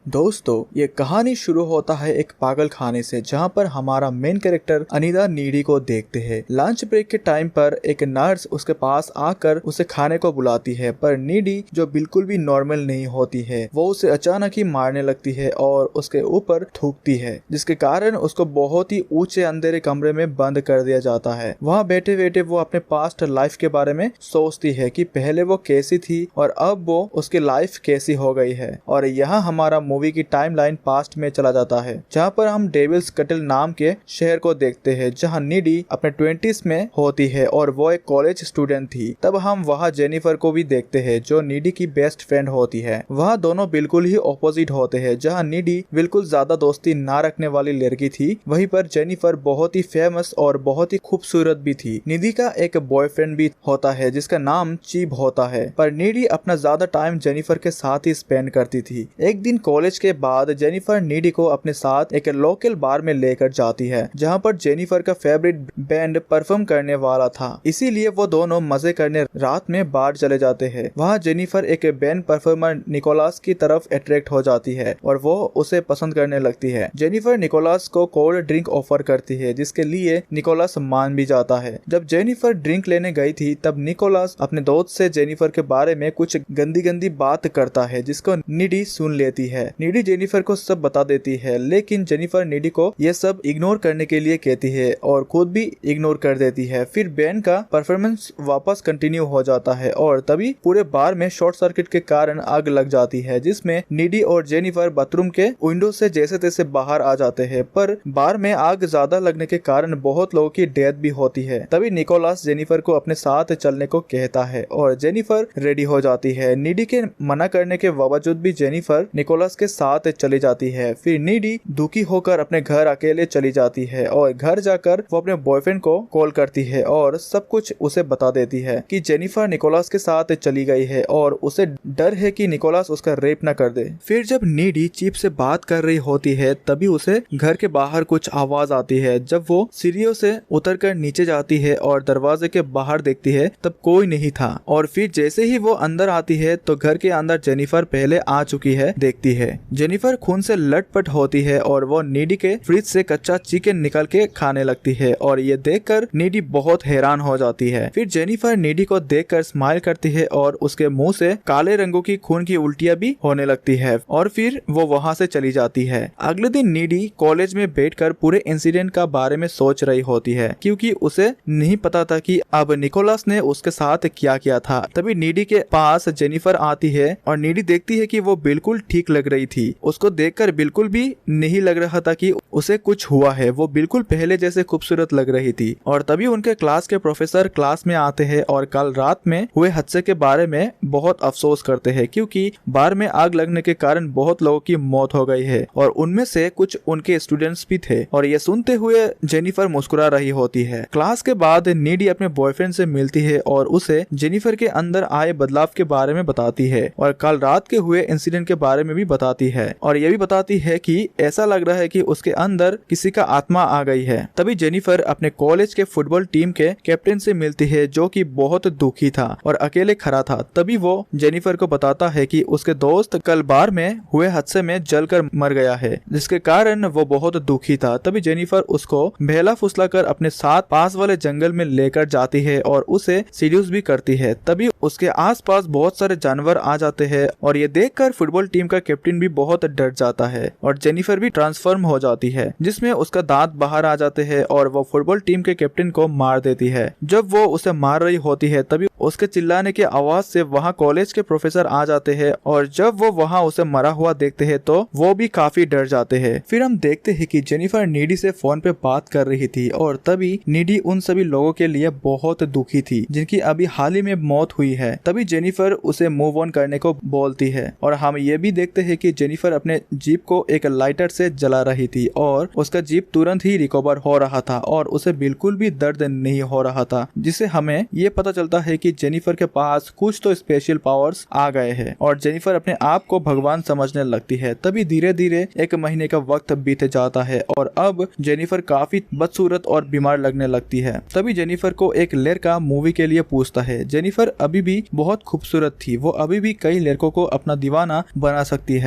दोस्तों, ये कहानी शुरू होता है एक पागल खाने से, जहाँ पर हमारा मेन कैरेक्टर अनीता नीडी को देखते हैं। लंच ब्रेक के टाइम पर एक नर्स उसके पास आकर उसे खाने को बुलाती है, पर नीडी जो बिल्कुल भी नॉर्मल नहीं होती है, वो उसे अचानक ही मारने लगती है और उसके ऊपर थूकती है, जिसके कारण उसको बहुत ही ऊंचे अंधेरे कमरे में बंद कर दिया जाता है। वहाँ बैठे बैठे वो अपने पास्ट लाइफ के बारे में सोचती है कि पहले वो कैसी थी और अब वो उसकी लाइफ कैसी हो गई है। और यहाँ हमारा मूवी की टाइमलाइन पास्ट में चला जाता है, जहाँ पर हम डेविल्स कटल नाम के शहर को देखते हैं, जहाँ नीडी अपने 20s में होती है और वो एक कॉलेज स्टूडेंट थी। तब हम वहाँ जेनिफर को भी देखते हैं, जो नीडी की बेस्ट फ्रेंड होती है। वहाँ दोनों बिल्कुल ही ऑपोजिट होते हैं। जहाँ नीडी बिल्कुल ज्यादा दोस्ती ना रखने वाली लड़की थी, वहीं पर जेनिफर बहुत ही फेमस और बहुत ही खूबसूरत भी थी। निधि का एक बॉयफ्रेंड भी होता है जिसका नाम चीब होता है, पर नीडी अपना ज्यादा टाइम जेनिफर के साथ ही स्पेंड करती थी। एक दिन कॉलेज के बाद जेनिफर नीडी को अपने साथ एक लोकल बार में लेकर जाती है, जहां पर जेनिफर का फेवरेट बैंड परफॉर्म करने वाला था। इसीलिए वो दोनों मजे करने रात में बार चले जाते हैं। वहां जेनिफर एक बैंड परफॉर्मर निकोलस की तरफ अट्रैक्ट हो जाती है और वो उसे पसंद करने लगती है। जेनिफर निकोलस को कोल्ड ड्रिंक ऑफर करती है, जिसके लिए निकोलस मान भी जाता है। जब जेनिफर ड्रिंक लेने गई थी, तब निकोलस अपने दोस्त से जेनिफर के बारे में कुछ गंदी गंदी बात करता है, जिसको नीडी सुन लेती है। नीडी जेनिफर को सब बता देती है, लेकिन जेनिफर नीडी को ये सब इग्नोर करने के लिए कहती है और खुद भी इग्नोर कर देती है। फिर बैंड का परफॉर्मेंस वापस कंटिन्यू हो जाता है और तभी पूरे बार में शॉर्ट सर्किट के कारण आग लग जाती है, जिसमें नीडी और जेनिफर बाथरूम के विंडो से जैसे तैसे बाहर आ जाते हैं। पर बार में आग ज्यादा लगने के कारण बहुत लोगों की डेथ भी होती है। तभी निकोलस जेनिफर को अपने साथ चलने को कहता है और जेनिफर रेडी हो जाती है। नीडी के मना करने के बावजूद भी जेनिफर निकोलस के साथ चली जाती है। फिर नीडी दुखी होकर अपने घर अकेले चली जाती है और घर जाकर वो अपने बॉयफ्रेंड को कॉल करती है और सब कुछ उसे बता देती है कि जेनिफर निकोलस के साथ चली गई है और उसे डर है कि निकोलस उसका रेप न कर दे। फिर जब नीडी चीप से बात कर रही होती है, तभी उसे घर के बाहर कुछ आवाज आती है। जब वो सीढ़ियों से उतरकर नीचे जाती है और दरवाजे के बाहर देखती है, तब कोई नहीं था। और फिर जैसे ही वो अंदर आती है तो घर के अंदर जेनिफर पहले आ चुकी है देखती है। जेनिफर खून से लटपट होती है और वो नीडी के फ्रिज से कच्चा चिकन निकाल के खाने लगती है और ये देखकर नीडी बहुत हैरान हो जाती है। फिर जेनिफर नीडी को देखकर स्माइल करती है और उसके मुंह से काले रंगों की खून की उल्टियां भी होने लगती है और फिर वो वहाँ से चली जाती है। अगले दिन नीडी कॉलेज में बैठकर पूरे इंसिडेंट का बारे में सोच रही होती है, क्योंकि उसे नहीं पता था कि अब निकोलस ने उसके साथ क्या किया था। तभी नीडी के पास जेनिफर आती है और नीडी देखती है कि वो बिल्कुल ठीक लग रही थी। उसको देखकर बिल्कुल भी नहीं लग रहा था कि उसे कुछ हुआ है। वो बिल्कुल पहले जैसे खूबसूरत लग रही थी। और तभी उनके क्लास के प्रोफेसर क्लास में आते हैं और कल रात में हुए हादसे के बारे में बहुत अफसोस करते हैं, क्योंकि बार में आग लगने के कारण बहुत लोगों की मौत हो गई है और उनमें से कुछ उनके स्टूडेंट्स भी थे। और ये सुनते हुए जेनिफर मुस्कुरा रही होती है। क्लास के बाद नीडी अपने बॉयफ्रेंड से मिलती है और उसे जेनिफर के अंदर आए बदलाव के बारे में बताती है और कल रात के हुए इंसिडेंट के बारे में भी बताती है और ये भी बताती है कि ऐसा लग रहा है कि उसके अंदर किसी का आत्मा आ गई है। तभी जेनिफर अपने कॉलेज के फुटबॉल टीम के कैप्टन से मिलती है, जो कि बहुत दुखी था और अकेले खड़ा था। तभी वो जेनिफर को बताता है कि उसके दोस्त कल बार में हुए हादसे में जलकर मर गया है, जिसके कारण वो बहुत दुखी था। तभी जेनिफर उसको बहला फुसला कर अपने साथ पास वाले जंगल में लेकर जाती है और उसे सीड्यूस भी करती है। तभी उसके आसपास बहुत सारे जानवर आ जाते हैं और ये देखकर फुटबॉल टीम का कैप्टन भी बहुत डर जाता है और जेनिफर भी ट्रांसफॉर्म हो जाती है, जिसमें उसका दांत बाहर आ जाते हैं और वो फुटबॉल टीम के कैप्टन को मार देती है। जब वो उसे मार रही होती है, तभी उसके चिल्लाने की आवाज से वहाँ कॉलेज के प्रोफेसर आ जाते हैं और जब वो वहाँ उसे मरा हुआ देखते हैं तो वो भी काफी डर जाते हैं। फिर हम देखते हैं कि जेनिफर नीडी से फोन पे बात कर रही थी और तभी नीडी उन सभी लोगों के लिए बहुत दुखी थी जिनकी अभी हाल ही में मौत हुई है। तभी जेनिफर उसे मूव ऑन करने को बोलती है और हम ये भी देखते हैं कि जेनिफर अपने जीप को एक लाइटर से जला रही थी और उसका जीप तुरंत ही रिकवर हो रहा था और उसे बिल्कुल भी दर्द नहीं हो रहा था, जिससे हमें ये पता चलता है कि जेनिफर के पास कुछ तो स्पेशल पावर्स आ गए हैं और जेनिफर अपने आप को भगवान समझने लगती है। तभी धीरे धीरे 1 महीने का वक्त बीत जाता है और अब जेनिफर काफी बदसूरत और बीमार लगने लगती है। तभी जेनिफर को एक लड़का मूवी के लिए पूछता है। जेनिफर अभी भी बहुत खूबसूरत थी, वो अभी भी कई लड़कों को अपना दीवाना बना सकती है।